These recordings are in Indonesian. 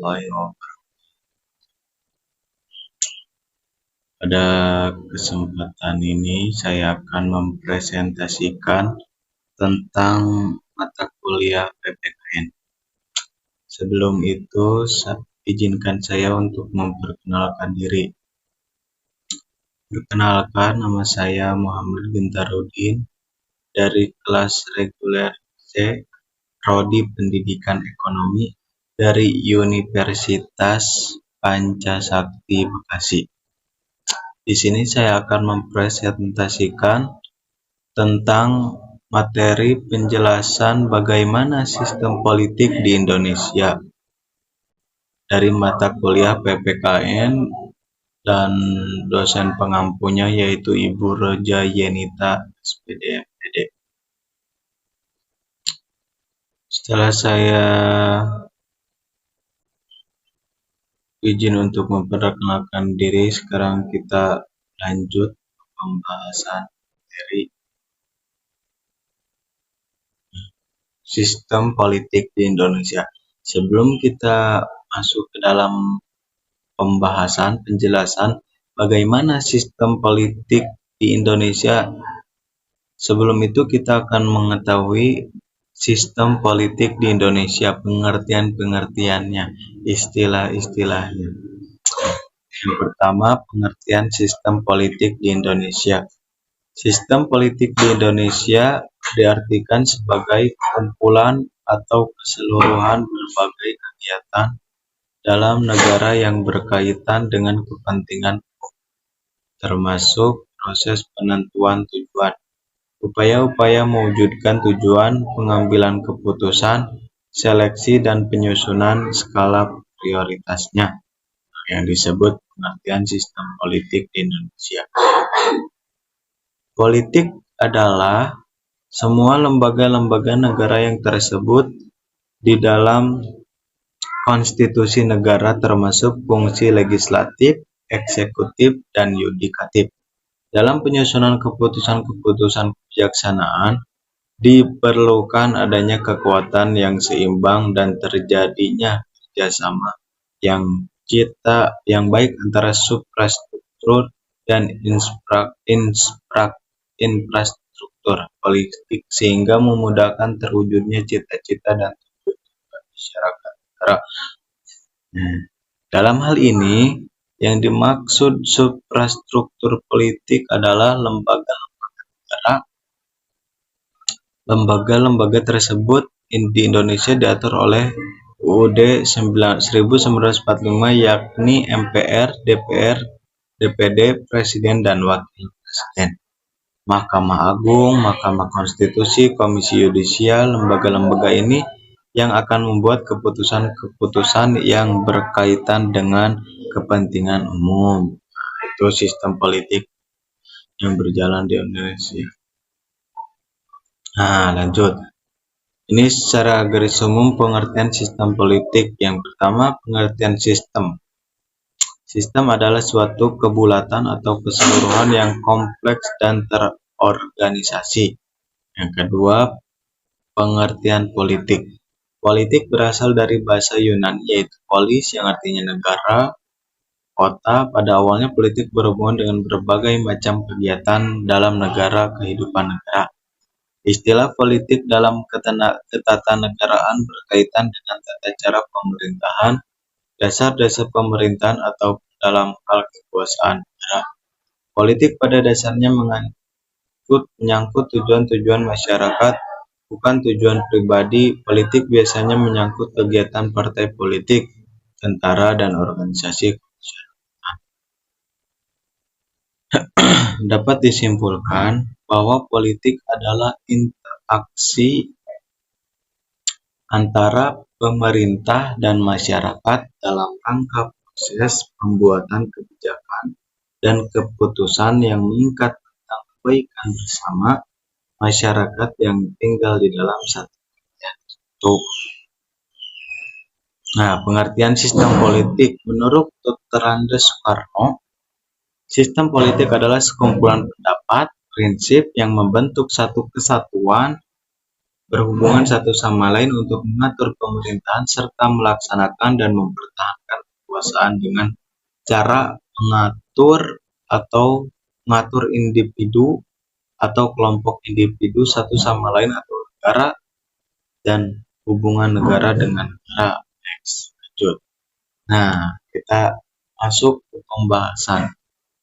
warahmatullahi wabarakatuh. Pada kesempatan ini saya akan mempresentasikan tentang mata kuliah PPKN. Sebelum itu, izinkan saya untuk memperkenalkan diri. Perkenalkan, nama saya Muhammad Gintarudin dari kelas reguler C, Prodi Pendidikan Ekonomi dari Universitas Pancasakti Bekasi. Di sini saya akan mempresentasikan tentang materi penjelasan bagaimana sistem politik di Indonesia dari mata kuliah PPKN dan dosen pengampunya yaitu Ibu Roja Yenita SPD MPD. Setelah saya izin untuk memperkenalkan diri, sekarang kita lanjut pembahasan dari sistem politik di Indonesia. Sebelum kita masuk ke dalam pembahasan penjelasan bagaimana sistem politik di Indonesia, sebelum itu kita akan mengetahui sistem politik di Indonesia, pengertian-pengertiannya, istilah-istilahnya. Yang pertama, pengertian sistem politik di Indonesia. Sistem politik di Indonesia diartikan sebagai kumpulan atau keseluruhan berbagai kegiatan dalam negara yang berkaitan dengan kepentingan umum, termasuk proses penentuan tujuan, upaya-upaya mewujudkan tujuan, pengambilan keputusan, seleksi dan penyusunan skala prioritasnya, yang disebut pengertian sistem politik di Indonesia. Politik adalah semua lembaga-lembaga negara yang tersebut di dalam konstitusi negara, termasuk fungsi legislatif, eksekutif, dan yudikatif. Dalam penyusunan keputusan-keputusan kebijaksanaan, diperlukan adanya kekuatan yang seimbang dan terjadinya kerjasama yang baik antara suprastruktur dan infrastruktur politik sehingga memudahkan terwujudnya cita-cita dan tujuan masyarakat negara. Dalam hal ini, yang dimaksud suprastruktur politik adalah lembaga-lembaga negara. Lembaga-lembaga tersebut di Indonesia diatur oleh UUD 1945, yakni MPR, DPR, DPD, Presiden dan Wakil Presiden, Mahkamah Agung, Mahkamah Konstitusi, Komisi Yudisial. Lembaga-lembaga ini yang akan membuat keputusan-keputusan yang berkaitan dengan kepentingan umum. Itu sistem politik yang berjalan di Indonesia. Lanjut. Ini secara garis umum pengertian sistem politik. Yang pertama, pengertian sistem. Sistem adalah suatu kebulatan atau keseluruhan yang kompleks dan terorganisasi. Yang kedua, pengertian politik. Politik berasal dari bahasa Yunani yaitu polis yang artinya negara, kota. Pada awalnya politik berhubungan dengan berbagai macam kegiatan dalam negara, kehidupan negara. Istilah politik dalam ketatanegaraan berkaitan dengan tata cara pemerintahan, dasar-dasar pemerintahan atau dalam hal kekuasaan negara. Politik pada dasarnya menyangkut tujuan-tujuan masyarakat, bukan tujuan pribadi. Politik biasanya menyangkut kegiatan partai politik, tentara, dan organisasi kemasyarakatan. Dapat disimpulkan bahwa politik adalah interaksi antara pemerintah dan masyarakat dalam rangka proses pembuatan kebijakan dan keputusan yang mengikat tentang kebaikan bersama masyarakat yang tinggal di dalam satu itu. Pengertian sistem politik menurut Dr. Andes Soekarno, sistem politik adalah sekumpulan pendapat, prinsip yang membentuk satu kesatuan berhubungan satu sama lain untuk mengatur pemerintahan serta melaksanakan dan mempertahankan kekuasaan dengan cara mengatur individu atau kelompok individu satu sama lain atau negara dan hubungan negara dengan negara. Next, lanjut. Nah, kita masuk ke pembahasan.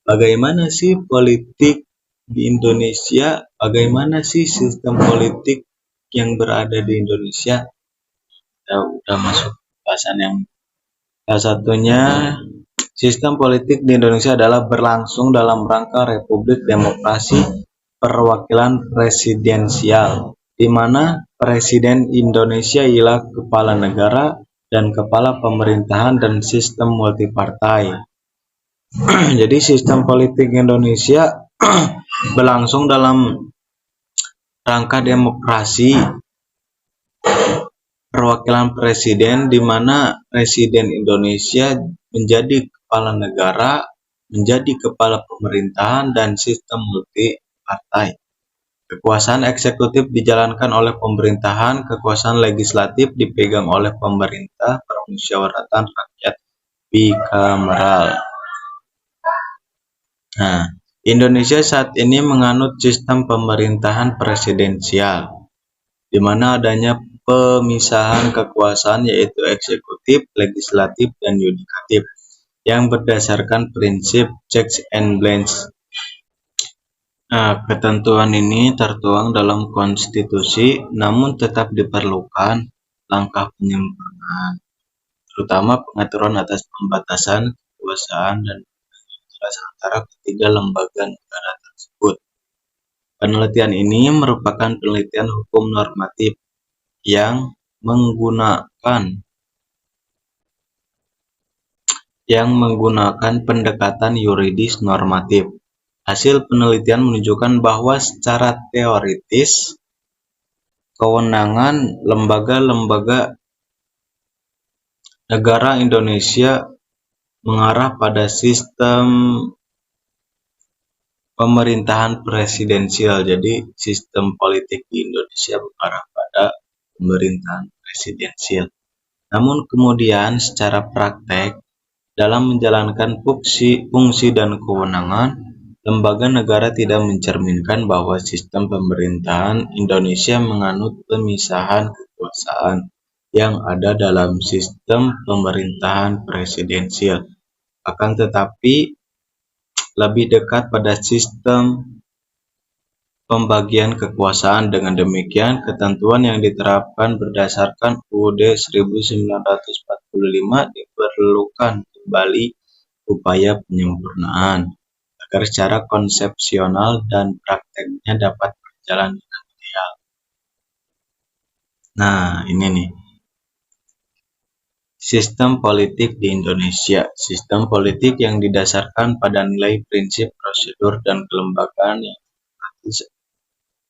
Bagaimana sih politik di Indonesia? Bagaimana sih sistem politik yang berada di Indonesia? Kita udah masuk ke pembahasan yang salah satunya. Sistem politik di Indonesia adalah berlangsung dalam rangka Republik Demokrasi Perwakilan Presidensial, di mana Presiden Indonesia ialah kepala negara dan kepala pemerintahan dan sistem multipartai. Jadi sistem politik Indonesia berlangsung dalam rangka demokrasi perwakilan presiden, di mana Presiden Indonesia menjadi kepala negara, menjadi kepala pemerintahan dan sistem multi partai. Kekuasaan eksekutif dijalankan oleh pemerintahan, kekuasaan legislatif dipegang oleh pemerintah, permusyawaratan rakyat bikameral. Nah, Indonesia saat ini menganut sistem pemerintahan presidensial, di mana adanya pemisahan kekuasaan yaitu eksekutif, legislatif, dan yudikatif yang berdasarkan prinsip checks and balance. Nah, ketentuan ini tertuang dalam konstitusi, namun tetap diperlukan langkah penyempurnaan, terutama pengaturan atas pembatasan kekuasaan dan jelas antara ketiga lembaga negara tersebut. Penelitian ini merupakan penelitian hukum normatif yang menggunakan pendekatan yuridis normatif. Hasil penelitian menunjukkan bahwa secara teoritis kewenangan lembaga-lembaga negara Indonesia mengarah pada sistem pemerintahan presidensial. Jadi sistem politik di Indonesia mengarah pada pemerintahan presidensial. Namun kemudian secara praktek dalam menjalankan fungsi dan kewenangan, lembaga negara tidak mencerminkan bahwa sistem pemerintahan Indonesia menganut pemisahan kekuasaan yang ada dalam sistem pemerintahan presidensial. Akan tetapi lebih dekat pada sistem pembagian kekuasaan. Dengan demikian, ketentuan yang diterapkan berdasarkan UUD 1945 diperlukan kembali upaya penyempurnaan agar secara konsepsional dan prakteknya dapat berjalan dengan ideal. Nah, ini nih. Sistem politik di Indonesia. Sistem politik yang didasarkan pada nilai, prinsip, prosedur, dan kelembagaan yang demokratis.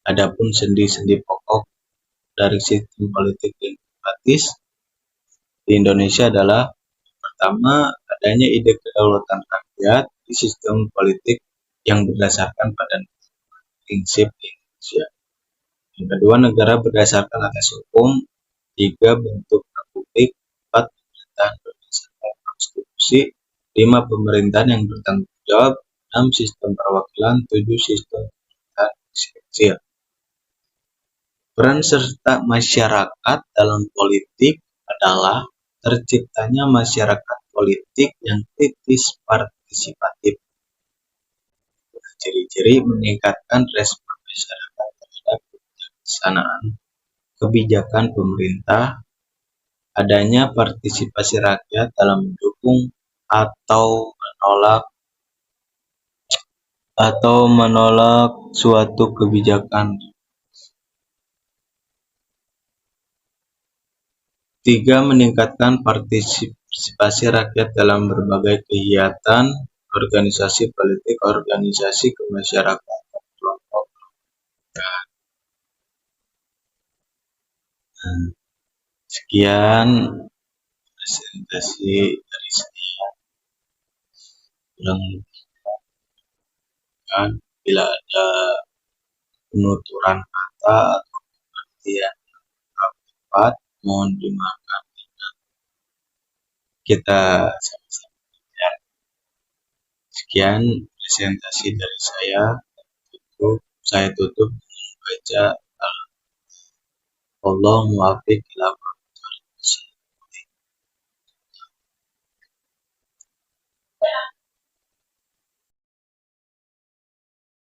Adapun sendi-sendi pokok dari sistem politik yang demokratis di Indonesia adalah: pertama, adanya ide kedaulatan rakyat di sistem politik yang berdasarkan pada prinsip Indonesia. Yang kedua, negara berdasarkan atas hukum. Tiga, bentuk republik. Empat, pemerintahan berdasarkan konstitusi. Lima, pemerintahan yang bertanggung jawab. Enam, sistem perwakilan. Tujuh, sistem pemerintahan presidensial. Peran serta masyarakat dalam politik adalah terciptanya masyarakat politik yang kritis partisipatif. Ciri-ciri meningkatkan respon masyarakat terhadap pelaksanaan kebijakan pemerintah, adanya partisipasi rakyat dalam mendukung atau menolak suatu kebijakan. 3. Meningkatkan partisipasi rakyat dalam berbagai kegiatan organisasi politik, organisasi kemasyarakatan, kelompok. Sekian presentasi dari saya. Bila ada penuturan kata atau pengertian bermanfaat, mohon dimaafkan. Kita sama-sama belajar. Sekian presentasi dari saya. Saya tutup membaca Allah muwaffiq ila